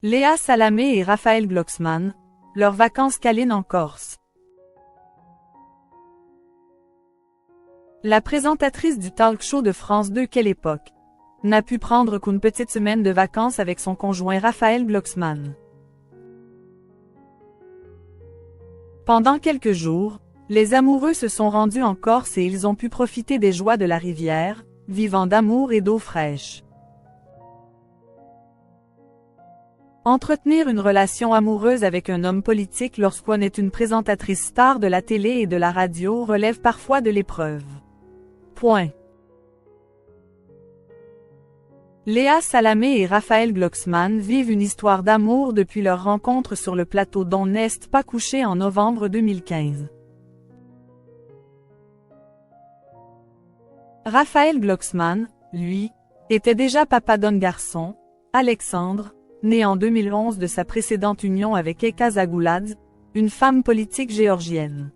Léa Salamé et Raphaël Glucksmann, leurs vacances câlines en Corse. La présentatrice du talk show de France 2 Quelle époque n'a pu prendre qu'une petite semaine de vacances avec son conjoint Raphaël Glucksmann. Pendant quelques jours, les amoureux se sont rendus en Corse et ils ont pu profiter des joies de la rivière, vivant d'amour et d'eau fraîche. Entretenir une relation amoureuse avec un homme politique lorsqu'on est une présentatrice star de la télé et de la radio relève parfois de l'épreuve. Point. Léa Salamé et Raphaël Glucksmann vivent une histoire d'amour depuis leur rencontre sur le plateau dont N'est pas couché en novembre 2015. Raphaël Glucksmann, lui, était déjà papa d'un garçon, Alexandre, né en 2011 de sa précédente union avec Eka Zagouladze, une femme politique géorgienne.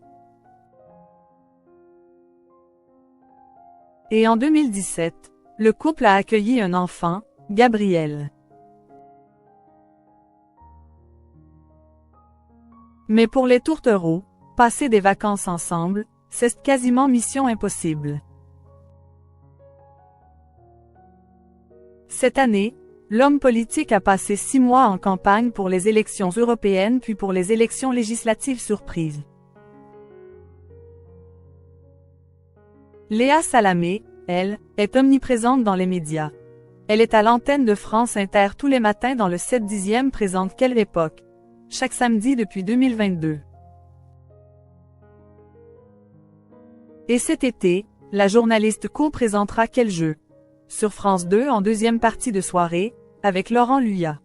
Et en 2017, le couple a accueilli un enfant, Gabriel. Mais pour les tourtereaux, passer des vacances ensemble, c'est quasiment mission impossible. Cette année, l'homme politique a passé 6 mois en campagne pour les élections européennes puis pour les élections législatives surprises. Léa Salamé, elle, est omniprésente dans les médias. Elle est à l'antenne de France Inter tous les matins dans le 7/10 présente Quelle époque, chaque samedi depuis 2022. Et cet été, la journaliste co-présentera Quel jeu sur France 2 en deuxième partie de soirée, avec Laurent Luyat.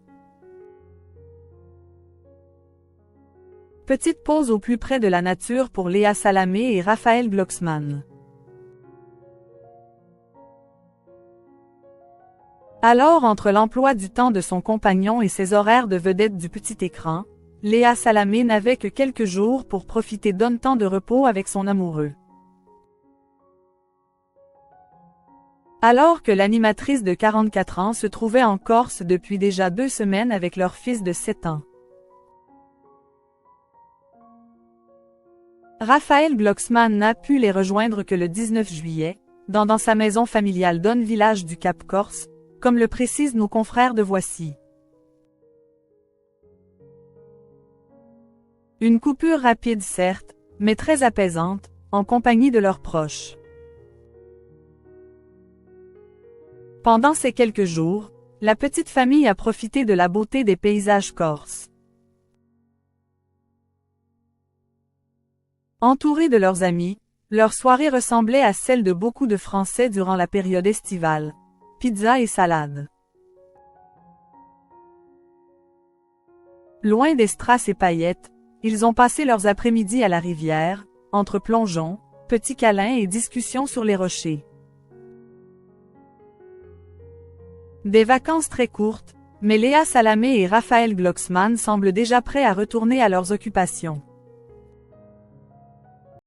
Petite pause au plus près de la nature pour Léa Salamé et Raphaël Glucksmann. Alors entre l'emploi du temps de son compagnon et ses horaires de vedette du petit écran, Léa Salamé n'avait que quelques jours pour profiter d'un temps de repos avec son amoureux. Alors que l'animatrice de 44 ans se trouvait en Corse depuis déjà 2 semaines avec leur fils de 7 ans. Raphaël Glucksmann n'a pu les rejoindre que le 19 juillet, dans sa maison familiale d'un village du Cap Corse, comme le précisent nos confrères de Voici. Une coupure rapide certes, mais très apaisante, en compagnie de leurs proches. Pendant ces quelques jours, la petite famille a profité de la beauté des paysages corses. Entourés de leurs amis, leur soirée ressemblait à celle de beaucoup de Français durant la période estivale. Pizza et salade. Loin des strass et paillettes, ils ont passé leurs après-midi à la rivière, entre plongeons, petits câlins et discussions sur les rochers. Des vacances très courtes, mais Léa Salamé et Raphaël Glucksmann semblent déjà prêts à retourner à leurs occupations.